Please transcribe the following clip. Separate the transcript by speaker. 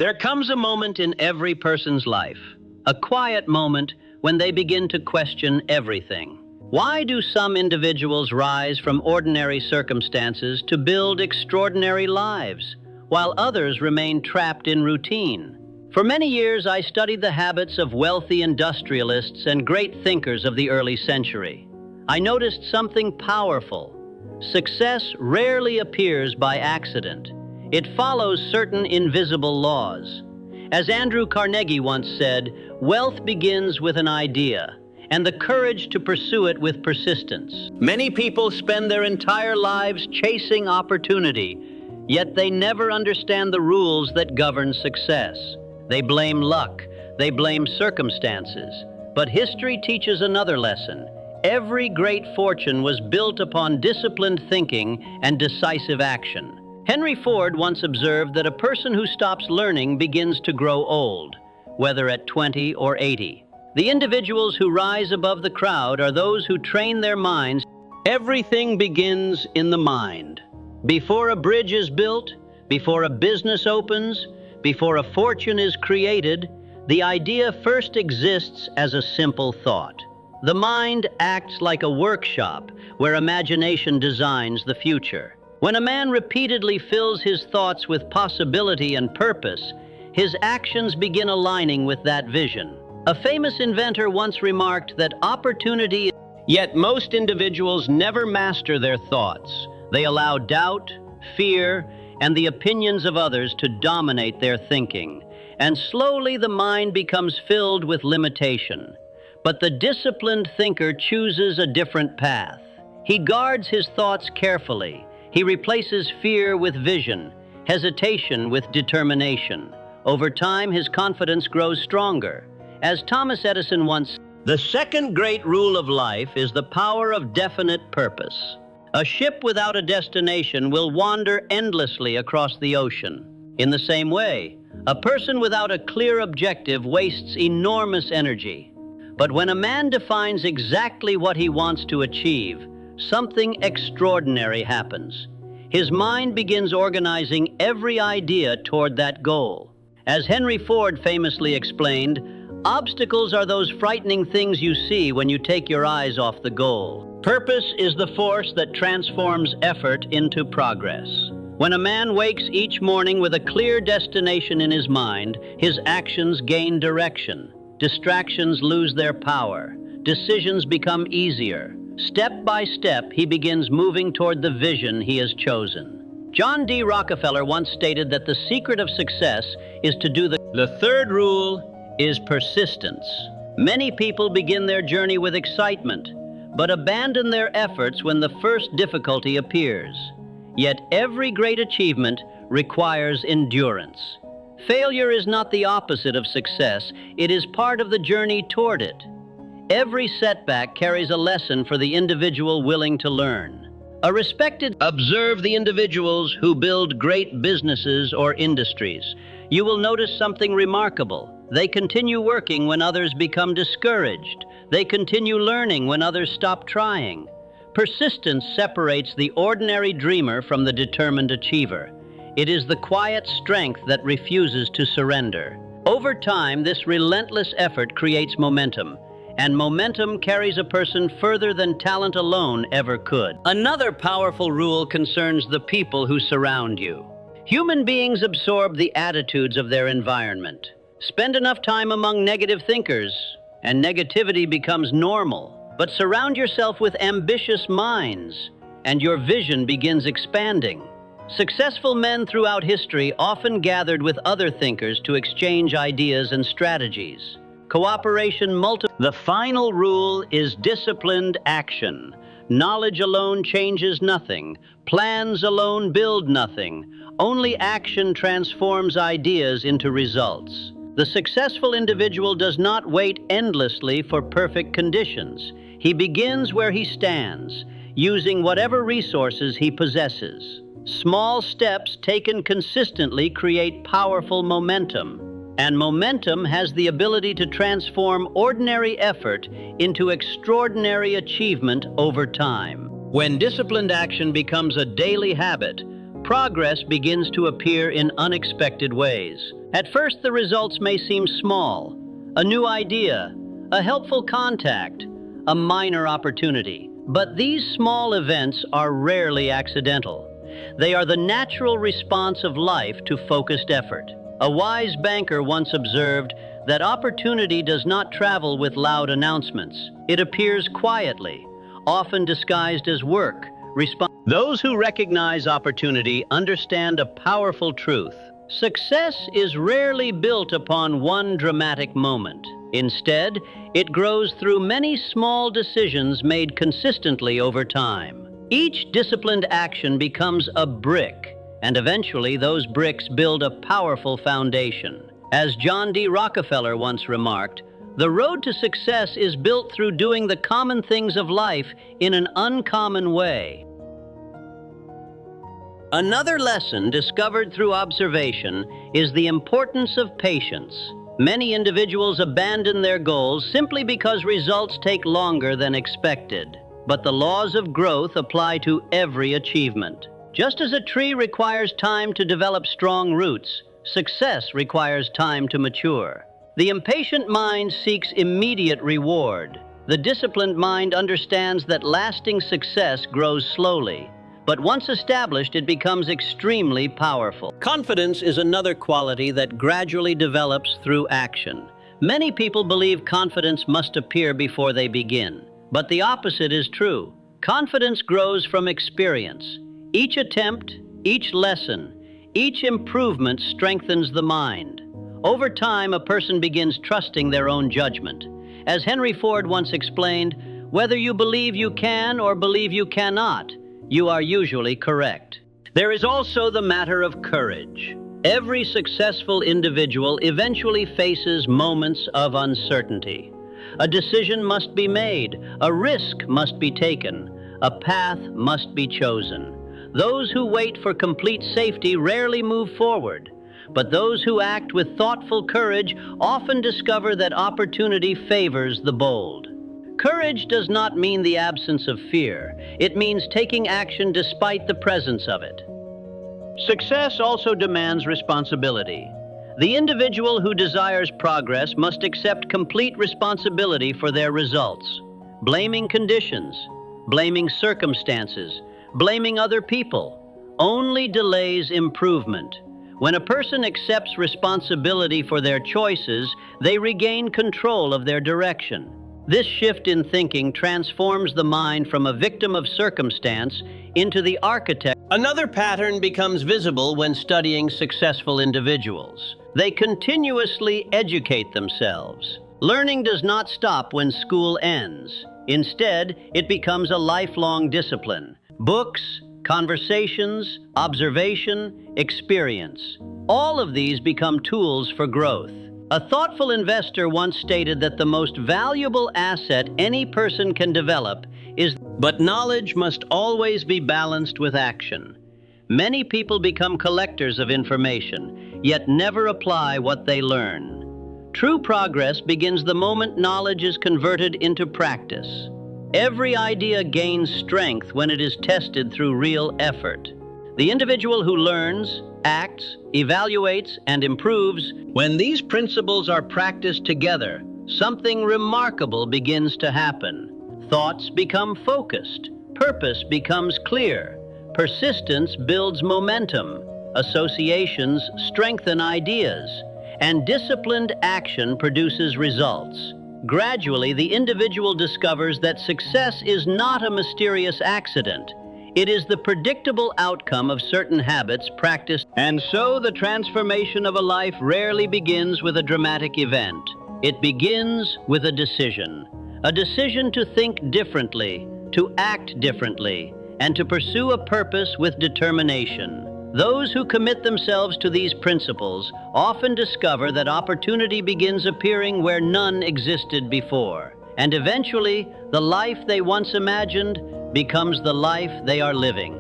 Speaker 1: There comes a moment in every person's life, a quiet moment when they begin to question everything. Why do some individuals rise from ordinary circumstances to build extraordinary lives, while others remain trapped in routine? For many years, I studied the habits of wealthy industrialists and great thinkers of the early century. I noticed something powerful. Success rarely appears by accident. It follows certain invisible laws. As Andrew Carnegie once said, wealth begins with an idea, and the courage to pursue it with persistence. Many people spend their entire lives chasing opportunity, yet they never understand the rules that govern success. They blame luck, they blame circumstances. But history teaches another lesson. Every great fortune was built upon disciplined thinking and decisive action. Henry Ford once observed that a person who stops learning begins to grow old, whether at 20 or 80. The individuals who rise above the crowd are those who train their minds. Everything begins in the mind. Before a bridge is built, before a business opens, before a fortune is created, the idea first exists as a simple thought. The mind acts like a workshop where imagination designs the future. When a man repeatedly fills his thoughts with possibility and purpose, his actions begin aligning with that vision. A famous inventor once remarked that opportunity. Yet most individuals never master their thoughts. They allow doubt, fear, and the opinions of others to dominate their thinking. And slowly the mind becomes filled with limitation. But the disciplined thinker chooses a different path. He guards his thoughts carefully. He replaces fear with vision, hesitation with determination. Over time, his confidence grows stronger. As Thomas Edison once said, the second great rule of life is the power of definite purpose. A ship without a destination will wander endlessly across the ocean. In the same way, a person without a clear objective wastes enormous energy. But when a man defines exactly what he wants to achieve, something extraordinary happens. His mind begins organizing every idea toward that goal. As Henry Ford famously explained, obstacles are those frightening things you see when you take your eyes off the goal. Purpose is the force that transforms effort into progress. When a man wakes each morning with a clear destination in his mind, his actions gain direction. Distractions lose their power. Decisions become easier. Step by step, he begins moving toward the vision he has chosen. John D. Rockefeller once stated that the secret of success is to do the third rule is persistence. Many people begin their journey with excitement, but abandon their efforts when the first difficulty appears. Yet every great achievement requires endurance. Failure is not the opposite of success, it is part of the journey toward it. Every setback carries a lesson for the individual willing to learn. Observe the individuals who build great businesses or industries. You will notice something remarkable. They continue working when others become discouraged. They continue learning when others stop trying. Persistence separates the ordinary dreamer from the determined achiever. It is the quiet strength that refuses to surrender. Over time, this relentless effort creates momentum, and momentum carries a person further than talent alone ever could. Another powerful rule concerns the people who surround you. Human beings absorb the attitudes of their environment. Spend enough time among negative thinkers, and negativity becomes normal. But surround yourself with ambitious minds, and your vision begins expanding. Successful men throughout history often gathered with other thinkers to exchange ideas and strategies. The final rule is disciplined action. Knowledge alone changes nothing. Plans alone build nothing. Only action transforms ideas into results. The successful individual does not wait endlessly for perfect conditions. He begins where he stands, using whatever resources he possesses. Small steps taken consistently create powerful momentum. And momentum has the ability to transform ordinary effort into extraordinary achievement over time. When disciplined action becomes a daily habit, progress begins to appear in unexpected ways. At first, the results may seem small: a new idea, a helpful contact, a minor opportunity. But these small events are rarely accidental. They are the natural response of life to focused effort. A wise banker once observed that opportunity does not travel with loud announcements. It appears quietly, often disguised as work. Those who recognize opportunity understand a powerful truth. Success is rarely built upon one dramatic moment. Instead, it grows through many small decisions made consistently over time. Each disciplined action becomes a brick, and eventually those bricks build a powerful foundation. As John D. Rockefeller once remarked, "The road to success is built through doing the common things of life in an uncommon way." Another lesson discovered through observation is the importance of patience. Many individuals abandon their goals simply because results take longer than expected. But the laws of growth apply to every achievement. Just as a tree requires time to develop strong roots, success requires time to mature. The impatient mind seeks immediate reward. The disciplined mind understands that lasting success grows slowly, but once established, it becomes extremely powerful. Confidence is another quality that gradually develops through action. Many people believe confidence must appear before they begin, but the opposite is true. Confidence grows from experience. Each attempt, each lesson, each improvement strengthens the mind. Over time, a person begins trusting their own judgment. As Henry Ford once explained, "Whether you believe you can or believe you cannot, you are usually correct." There is also the matter of courage. Every successful individual eventually faces moments of uncertainty. A decision must be made, a risk must be taken, a path must be chosen. Those who wait for complete safety rarely move forward, but those who act with thoughtful courage often discover that opportunity favors the bold. Courage does not mean the absence of fear. It means taking action despite the presence of it. Success also demands responsibility. The individual who desires progress must accept complete responsibility for their results. Blaming conditions, blaming circumstances, blaming other people only delays improvement. When a person accepts responsibility for their choices, they regain control of their direction. This shift in thinking transforms the mind from a victim of circumstance into the architect. Another pattern becomes visible when studying successful individuals. They continuously educate themselves. Learning does not stop when school ends. Instead, it becomes a lifelong discipline. Books, conversations, observation, experience. All of these become tools for growth. A thoughtful investor once stated that the most valuable asset any person can develop is, but knowledge must always be balanced with action. Many people become collectors of information, yet never apply what they learn. True progress begins the moment knowledge is converted into practice. Every idea gains strength when it is tested through real effort. The individual who learns, acts, evaluates, and improves, when these principles are practiced together, something remarkable begins to happen. Thoughts become focused, purpose becomes clear, persistence builds momentum, associations strengthen ideas, and disciplined action produces results. Gradually, the individual discovers that success is not a mysterious accident. It is the predictable outcome of certain habits practiced. And so the transformation of a life rarely begins with a dramatic event. It begins with a decision to think differently, to act differently, and to pursue a purpose with determination. Those who commit themselves to these principles often discover that opportunity begins appearing where none existed before, and eventually the life they once imagined becomes the life they are living.